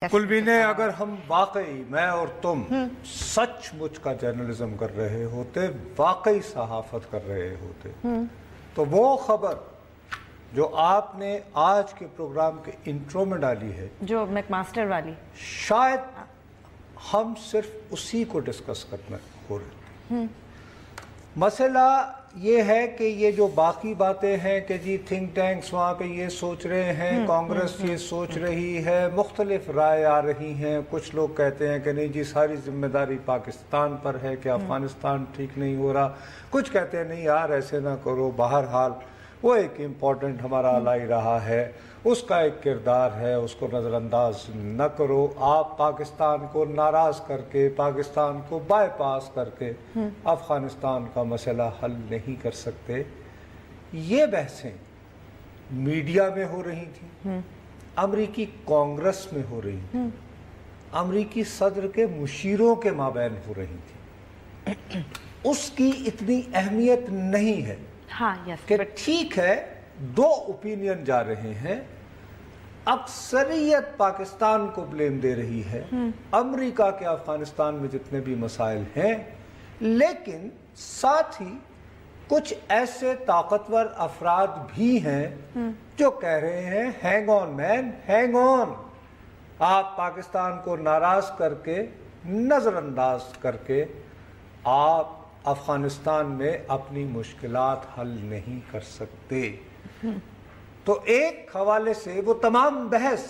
کلبینے اگر ہم واقعی میں اور تم سچ مچ کا جرنلزم کر رہے ہوتے، واقعی صحافت کر رہے ہوتے، تو وہ خبر جو آپ نے آج کے پروگرام کے انٹرو میں ڈالی ہے، جو میک ماسٹر والی، شاید ہم صرف اسی کو ڈسکس کرنا ہو رہے تھے۔ مسئلہ یہ ہے کہ یہ جو باقی باتیں ہیں کہ جی تھنک ٹینکس وہاں پہ یہ سوچ رہے ہیں، کانگریس یہ سوچ رہی ہے، مختلف رائے آ رہی ہیں، کچھ لوگ کہتے ہیں کہ نہیں جی ساری ذمہ داری پاکستان پر ہے کہ افغانستان ٹھیک نہیں ہو رہا، کچھ کہتے ہیں نہیں یار ایسے نہ کرو، بہرحال وہ ایک امپورٹنٹ ہمارا الائی رہا ہے، اس کا ایک کردار ہے، اس کو نظر انداز نہ کرو، آپ پاکستان کو ناراض کر کے، پاکستان کو بائی پاس کر کے افغانستان کا مسئلہ حل نہیں کر سکتے۔ یہ بحثیں میڈیا میں ہو رہی تھیں، امریکی کانگریس میں ہو رہی تھیں، امریکی صدر کے مشیروں کے مابین ہو رہی تھیں۔ اس کی اتنی اہمیت نہیں ہے کہ ٹھیک ہے دو اوپینین جا رہے ہیں، اکثریت پاکستان کو بلیم دے رہی ہے، امریکہ کے افغانستان میں جتنے بھی مسائل ہیں، لیکن ساتھ ہی کچھ ایسے طاقتور افراد بھی ہیں جو کہہ رہے ہیں hang on main, hang on, آپ پاکستان کو ناراض کر کے، نظر انداز کر کے آپ افغانستان میں اپنی مشکلات حل نہیں کر سکتے۔ تو ایک حوالے سے وہ تمام بحث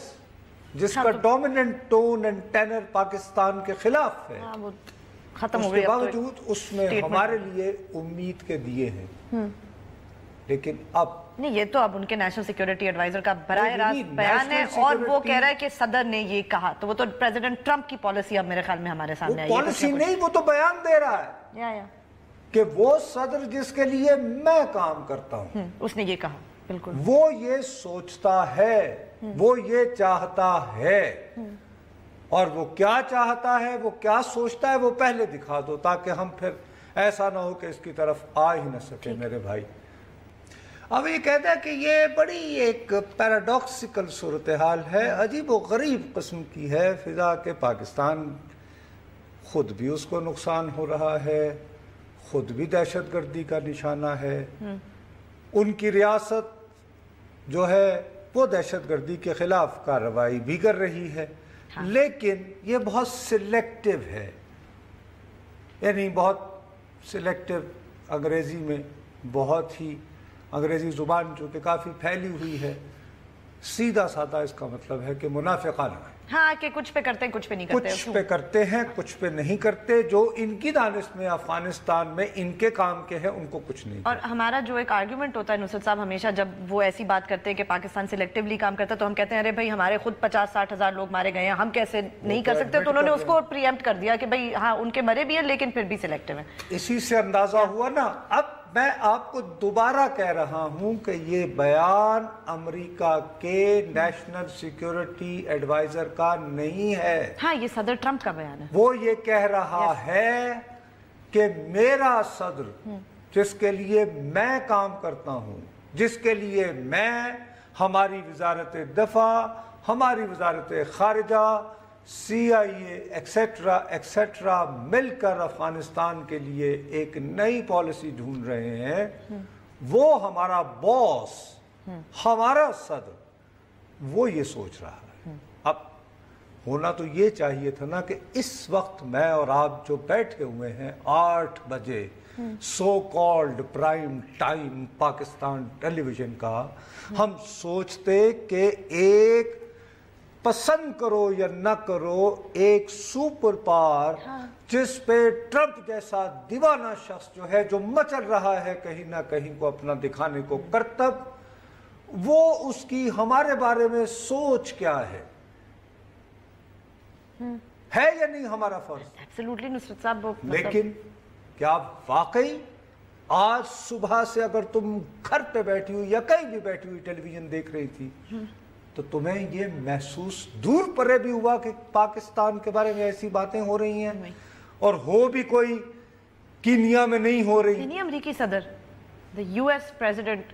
جس کا dominant tone and tenor Pakistan کے خلاف ہے، ختم اس کے باوجود اس میں ہمارے لیے امید کے دیے ہیں، لیکن اب نہیں، یہ تو اب ان کے نیشنل سیکیورٹی ایڈوائزر کا براہ راست بیان ہے، اور وہ کہہ رہا ہے کہ صدر نے یہ کہا، تو وہ تو پریزیڈنٹ ٹرمپ کی پالیسی اب میرے خیال میں ہمارے سامنے آئی ہے۔ پالیسی نہیں، وہ تو بیان دے رہا ہے کہ وہ صدر جس کے لیے میں کام کرتا ہوں، اس نے یہ کہا، بالکل وہ یہ سوچتا ہے، وہ یہ چاہتا ہے، اور وہ کیا چاہتا ہے، وہ کیا سوچتا ہے، وہ پہلے دکھا دو تاکہ ہم پھر ایسا نہ ہو کہ اس کی طرف آ ہی نہ سکے میرے بھائی۔ اب یہ کہتا ہے کہ یہ بڑی ایک پیراڈاکسیکل صورتحال ہے، عجیب و غریب قسم کی ہے، فضا کہ پاکستان خود بھی اس کو نقصان ہو رہا ہے، خود بھی دہشت گردی کا نشانہ ہے، ان کی ریاست جو ہے وہ دہشت گردی کے خلاف کارروائی بھی کر رہی ہے، لیکن یہ بہت سلیکٹیو ہے، یعنی بہت سلیکٹیو، انگریزی میں بہت ہی، انگریزی زبان جو کہ کافی پھیلی ہوئی ہے، سیدھا سادہ اس کا مطلب ہے کہ منافقانہ ہے، ہاں کہ کچھ پہ کرتے ہیں کچھ پہ نہیں کرتے، کچھ پہ کرتے ہیں کچھ پہ نہیں کرتے، جو ان کی دانش میں افغانستان میں ان کے کام کے ہیں ان کو کچھ نہیں کرتے۔ اور ہمارا جو ایک آرگیومنٹ ہوتا ہے نصرت صاحب، ہمیشہ جب وہ ایسی بات کرتے ہیں کہ پاکستان سلیکٹیولی کام کرتا ہے تو ہم کہتے ہیں ارے بھائی ہمارے خود 50-60 ہزار لوگ مارے گئے ہیں، ہم کیسے نہیں کر سکتے، تو انہوں نے اس کو پری ایمپٹ کر دیا کہ بھئی ہاں ان کے مرے بھی ہیں لیکن پھر بھی سلیکٹیو ہیں۔ اسی سے اندازہ ہوا نا۔ اب میں آپ کو دوبارہ کہہ رہا ہوں کہ یہ بیان امریکہ کے نیشنل سیکیورٹی ایڈوائزر کا نہیں ہے، ہاں یہ صدر ٹرمپ کا بیان ہے۔ وہ یہ کہہ رہا ہے کہ میرا صدر جس کے لیے میں کام کرتا ہوں، جس کے لیے میں، ہماری وزارت دفاع، ہماری وزارت خارجہ، سی آئی اے ایکسیٹرا ایکسیٹرا مل کر افغانستان کے لیے ایک نئی پالیسی ڈھونڈ رہے ہیں، وہ ہمارا باس، ہمارا صدر، وہ یہ سوچ رہا ہے۔ اب ہونا تو یہ چاہیے تھا نا کہ اس وقت میں اور آپ جو بیٹھے ہوئے ہیں 8 بجے so called prime time Pakistan television کا، ہم سوچتے کہ ایک پسند کرو یا نہ کرو ایک سپر پاور جس پہ ٹرمپ جیسا دیوانہ شخص جو ہے، جو مچل رہا ہے کہیں نہ کہیں کو اپنا دکھانے کو کرتب، وہ اس کی ہمارے بارے میں سوچ کیا ہے یا نہیں ہمارا فرض؟ ایبسلیوٹلی نصرت صاحب، لیکن کیا واقعی آج صبح سے اگر تم گھر پہ بیٹھی ہوئی یا کہیں بھی بیٹھی ہوئی ٹیلی ویژن دیکھ رہی تھی تو تمہیں یہ محسوس دور پرے بھی ہوا کہ پاکستان کے بارے میں ایسی باتیں ہو رہی ہیں، اور ہو بھی کوئی کینیا میں نہیں ہو رہی؟ نہیں، امریکی صدر، the US president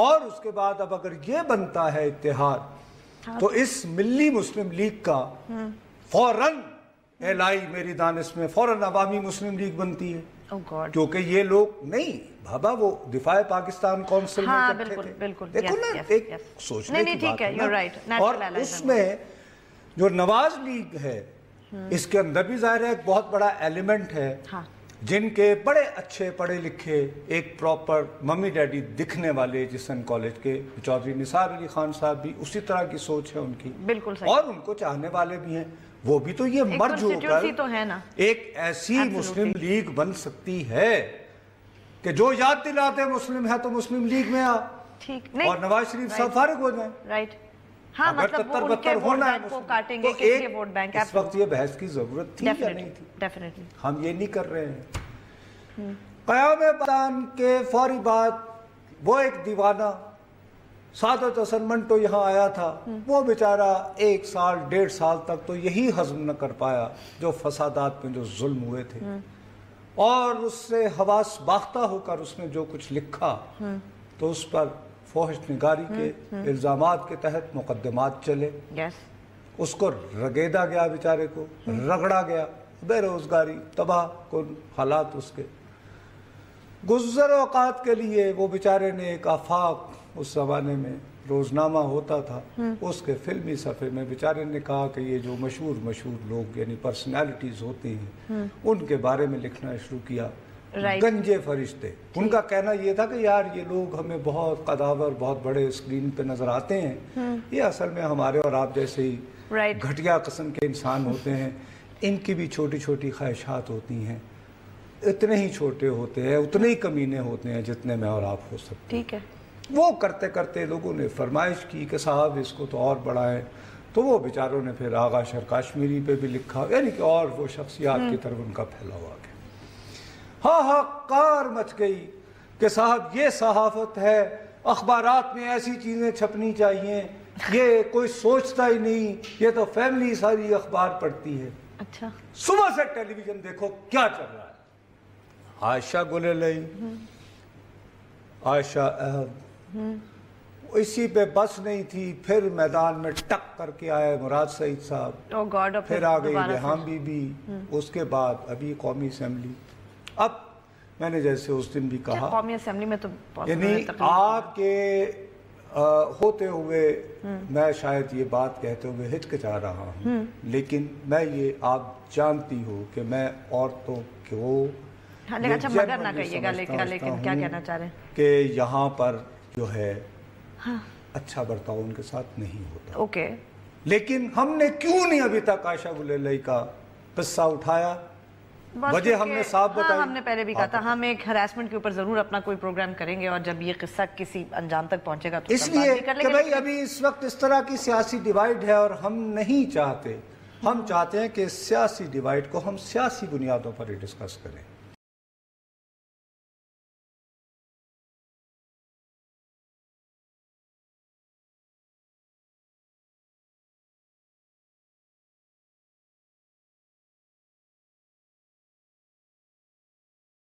اور اس کے بعد اب اگر یہ بنتا ہے اتحاد تو اس ملی مسلم لیگ کا فوراً اعلائی میری دانش میں فوراً عوامی مسلم لیگ بنتی ہے، کیونکہ یہ لوگ نہیں بابا وہ دفاع پاکستان کونسل میں اکٹھے تھے، دیکھو نا ایک سوچنے کی بات ہے نا، اور اس میں جو نواز لیگ ہے اس کے اندر بھی ظاہر ہے ایک بہت بڑا ایلیمنٹ ہے جن کے بڑے اچھے پڑھے لکھے ایک پراپر ممی ڈیڈی دکھنے والے جسن کالج کے چودھری نثار علی خان صاحب بھی اسی طرح کی سوچ ہے ان کی، اور ان کو چاہنے والے بھی ہیں، وہ بھی تو یہ مرج ہو کر ایک ایسی مسلم لیگ بن سکتی ہے کہ جو یاد دلاتے مسلم ہے تو مسلم لیگ میں آ اور نواز شریف صاحب فارغ ہو جائیں۔ ہاں مطلب وہ ان کے ووٹ بینک کو کاٹیں گے، کس لیے ووٹ بینک؟ اس وقت یہ بحث کی ضرورت تھی یا نہیں تھی؟ ہم یہ نہیں کر رہے ہیں۔ قیام پاکستان کے فوری بعد وہ ایک دیوانہ سعادت حسن منٹو یہاں آیا تھا، وہ بیچارہ 1 سال 1.5 سال تک تو یہی ہضم نہ کر پایا جو فسادات میں جو ظلم ہوئے تھے، اور اس سے حواس باختہ ہو کر اس نے جو کچھ لکھا تو اس پر فحش نگاری کے الزامات کے تحت مقدمات چلے، اس کو رگیدا گیا بیچارے کو، رگڑا گیا، بے روزگاری، تباہ کن حالات اس کے گزر اوقات کے لیے وہ بیچارے نے ایک آفاق اس زمانے میں روزنامہ ہوتا تھا، اس کے فلمی صفحے میں بیچارے نے کہا کہ یہ جو مشہور لوگ یعنی پرسنالٹیز ہوتے ہیں ان کے بارے میں لکھنا شروع کیا، گنجے فرشتے۔ ان کا کہنا یہ تھا کہ یار یہ لوگ ہمیں بہت قداور بہت بڑے اسکرین پہ نظر آتے ہیں، یہ اصل میں ہمارے اور آپ جیسے ہی گھٹیا قسم کے انسان ہوتے ہیں، ان کی بھی چھوٹی چھوٹی خواہشات ہوتی ہیں، اتنے ہی چھوٹے ہوتے ہیں، اتنے ہی کمینے ہوتے ہیں جتنے میں اور آپ ہو سکتے ہیں۔ وہ کرتے کرتے لوگوں نے فرمائش کی کہ صاحب اس کو تو اور بڑھائیں، تو وہ بیچاروں نے پھر آغا شر کاشمیری پہ بھی لکھا، یعنی کہ اور وہ شخصیات کی طرف ان کا پھیلا ہوا گیا۔ ہاں کار مچ گئی کہ صاحب یہ صحافت ہے، اخبارات میں ایسی چیزیں چھپنی چاہیے، یہ کوئی سوچتا ہی نہیں، یہ تو فیملی ساری اخبار پڑھتی ہے۔ اچھا صبح سے ٹیلی ویژن دیکھو کیا چل رہا ہے، عائشہ گلیلئی، عائشہ احد، اسی پہ بس نہیں تھی، پھر میدان میں ٹک کر کے آئے مراد سعید صاحب، پھر آ گئی ریحام بی بی، اس کے بعد ابھی قومی اسمبلی۔ اب میں نے جیسے اس دن بھی کہا قومی اسمبلی میں تو یعنی آپ کے ہوتے ہوئے میں شاید یہ بات کہتے ہوئے ہچکچا رہا ہوں، لیکن میں یہ آپ جانتی ہو کہ میں عورتوں کو اچھا مگر نہ کہیے گا، لیکن کیا کہنا چاہ رہے ہیں کہ یہاں پر جو ہے اچھا برتاؤ ان کے ساتھ نہیں ہوتا۔ اوکے، لیکن ہم نے کیوں نہیں ابھی تک عائشہ گلیلئی کا قصہ اٹھایا؟ وجہ ہم نے صاحب بتائی، ہم نے پہلے بھی کہا تھا ہم ایک ہراسمنٹ کے اوپر ضرور اپنا کوئی پروگرام کریں گے، اور جب یہ قصہ کسی انجام تک پہنچے گا تو اس لیے کہ بھائی ابھی اس وقت اس طرح کی سیاسی ڈیوائیڈ ہے اور ہم نہیں چاہتے، ہم چاہتے ہیں کہ سیاسی ڈیوائیڈ کو ہم سیاسی بنیادوں پر ہی ڈسکس کریں۔